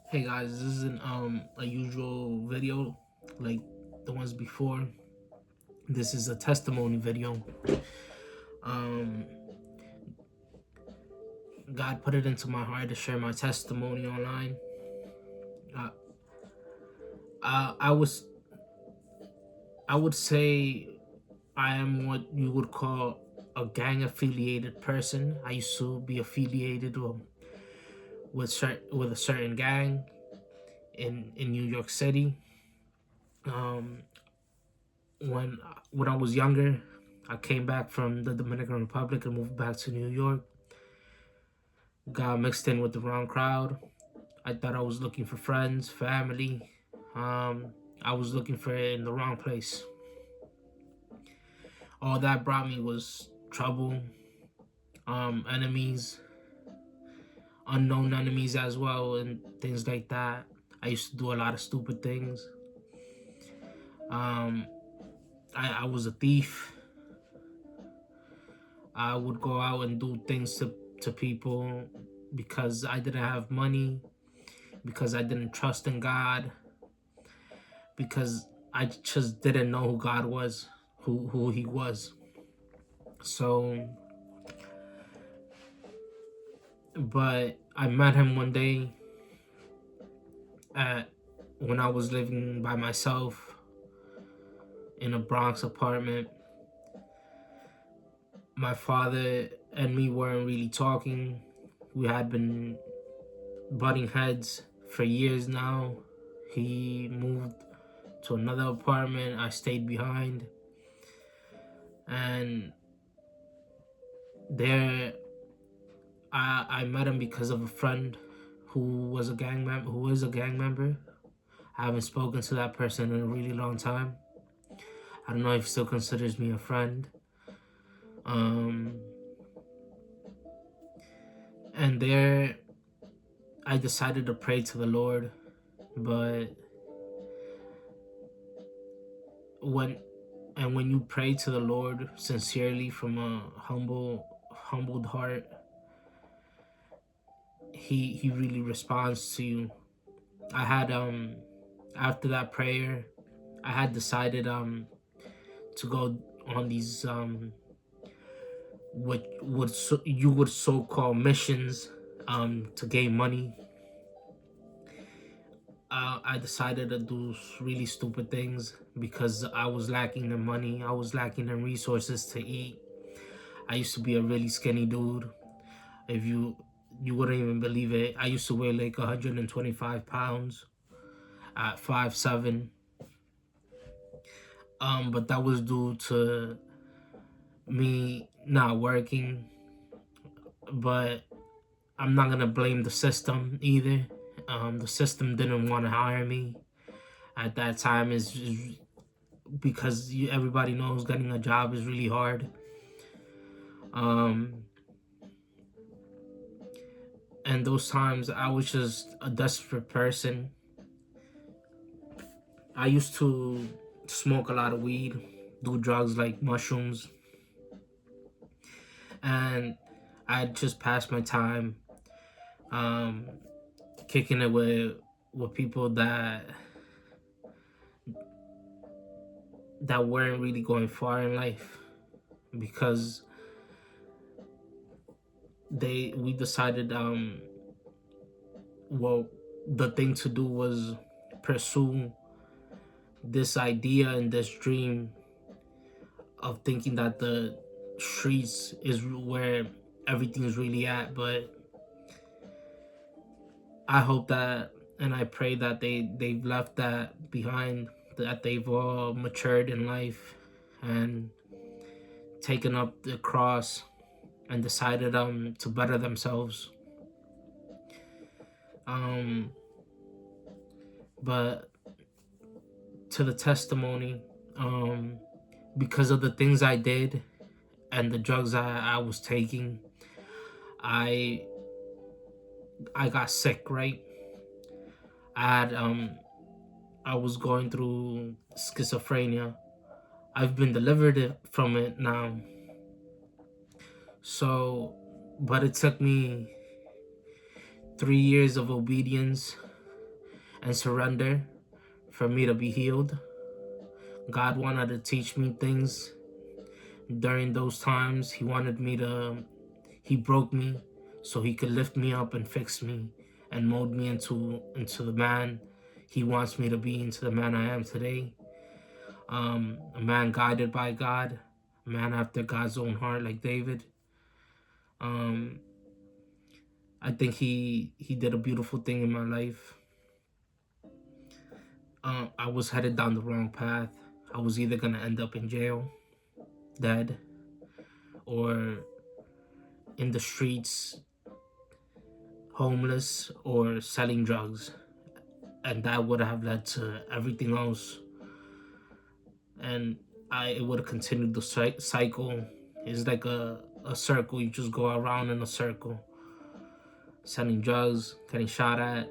Hey guys, this isn't a usual video like the ones before. This is a testimony video. Um God put it into my heart to share my testimony online. Uh, I was I would say I am what you would call a gang affiliated person. I used to be affiliated with a certain gang in New York City. Um when I was younger, I came back from the Dominican Republic and moved back to New York. Got mixed in with the wrong crowd. I thought I was looking for friends, family. Um, I was looking for it in the wrong place. All that brought me was trouble, enemies, unknown enemies as well, and things like that. I used to do a lot of stupid things. Um, I was a thief. I would go out and do things to people because I didn't have money, because I didn't trust in God, because I just didn't know who God was, who He was. So, but I met Him one day at when I was living by myself in a Bronx apartment. My father and me weren't really talking. We had been butting heads for years now. He moved to another apartment. I stayed behind, and there I met him because of a friend who is a gang member. I haven't spoken to that person in a really long time. I don't know if he still considers me a friend. Um, and there I decided to pray to the Lord, but when when you pray to the Lord sincerely from a humbled heart, he really responds to you. I had after that prayer, I had decided to go on these you would so call missions to gain money. I decided to do really stupid things because I was lacking in money. I was lacking in resources to eat. I used to be a really skinny dude. If you wouldn't even believe it, I used to weigh like 125 pounds at 5'7". But that was due to me not working. But I'm not gonna blame the system either. The system didn't want to hire me at that time. Is because everybody knows getting a job is really hard. Um, and those times I was just a desperate person. I used to smoke a lot of weed, do drugs like mushrooms, and I just passed my time um, kicking it with people that weren't really going far in life because we decided well, the thing to do was pursue this idea and this dream of thinking that the streets is where everything's really at. But I hope that and I pray that they've left that behind, that they've all matured in life and taken up the cross and decided to better themselves. um but to the testimony, um because of the things I did and the drugs I was taking, I I got sick, right? I had I was going through schizophrenia. I've been delivered from it now. So, but it took me 3 years of obedience and surrender for me to be healed. God wanted to teach me things during those times. He broke me so he could lift me up and fix me and mold me into the man he wants me to be, into the man I am today. A man guided by God, a man after God's own heart, like David. Um, I think he did a beautiful thing in my life. I was headed down the wrong path. I was either gonna end up in jail, dead, or in the streets, homeless, or selling drugs, and that would have led to everything else. And it would have continued the cycle. It's like a circle. You just go around in a circle, selling drugs, getting shot at.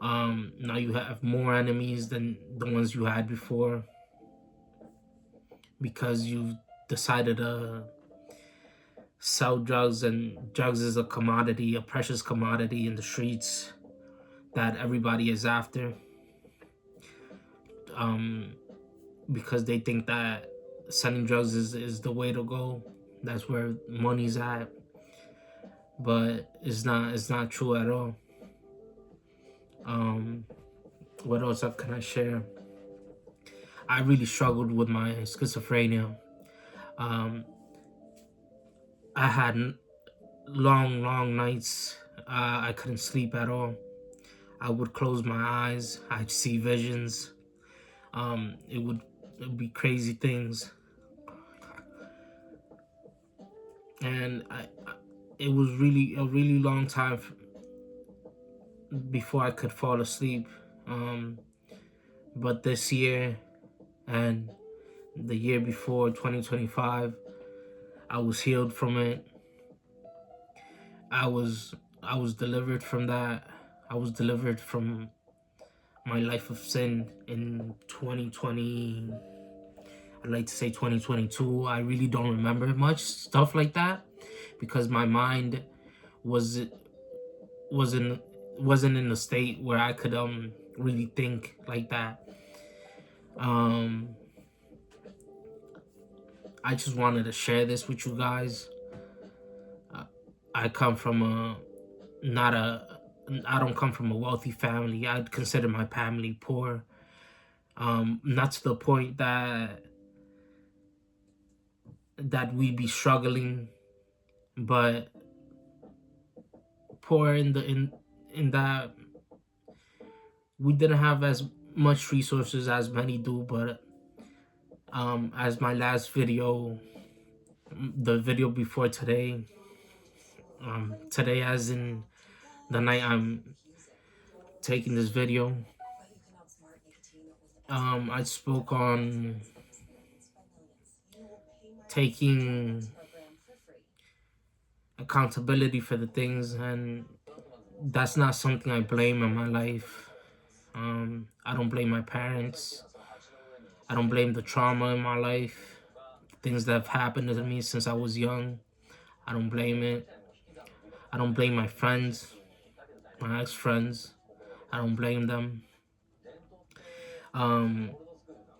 Now you have more enemies than the ones you had before, because you've decided to sell drugs, and drugs is a commodity, a precious commodity in the streets that everybody is after. Because they think that selling drugs is the way to go. That's where money's at. But it's not true at all. What else can I share? I really struggled with my schizophrenia. I had long nights. I couldn't sleep at all. I would close my eyes. I'd see visions. It would be crazy things. And it was really a really long time before I could fall asleep. But this year and the year before, 2025, I was healed from it. I was delivered from that. I was delivered from my life of sin in 2020. I'd like to say 2022. I really don't remember much stuff like that because my mind wasn't in a state where I could really think like that. I just wanted to share this with you guys. I come from I don't come from a wealthy family. I'd consider my family poor. Not to the point that we be struggling, but poor in that we didn't have as much resources as many do. But as my last video, the video before today, today as in the night I'm taking this video, I spoke on taking accountability for the things, and that's not something I blame in my life. I don't blame my parents. I don't blame the trauma in my life, things that have happened to me since I was young. I don't blame it. I don't blame my friends, my ex-friends. I don't blame them.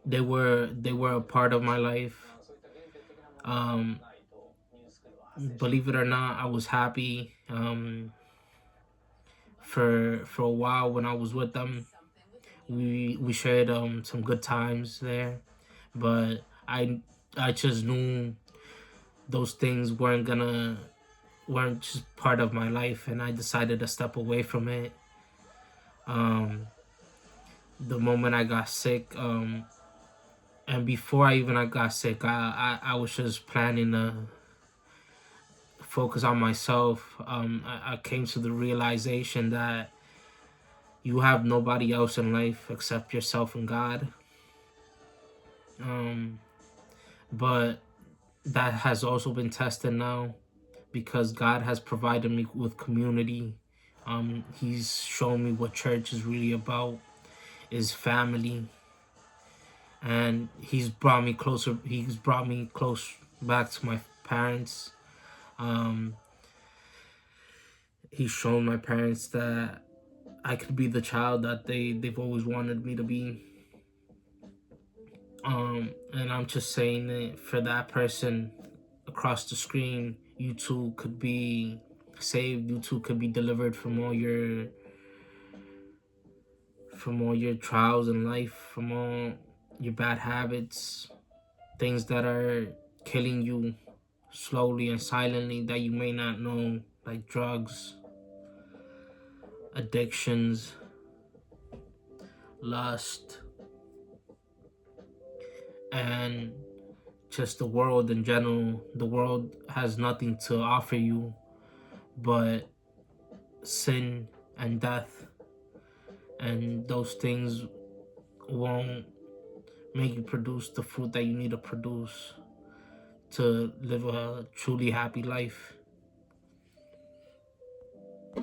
They were a part of my life. Believe it or not, I was happy for a while when I was with them. We shared some good times there, but I just knew those things weren't just part of my life, and I decided to step away from it. The moment I got sick, and before I got sick, I was just planning to focus on myself. I came to the realization that you have nobody else in life except yourself and God. But that has also been tested now, because God has provided me with community. He's shown me what church is really about, is family. And he's brought me closer. He's brought me close back to my parents. He's shown my parents that I could be the child that they've always wanted me to be. And I'm just saying that for that person across the screen, you too could be saved. You too could be delivered from all your trials in life, from all your bad habits, things that are killing you slowly and silently that you may not know, like drugs, addictions, lust, and just the world in general. The world has nothing to offer you but sin and death, and those things won't make you produce the fruit that you need to produce to live a truly happy life.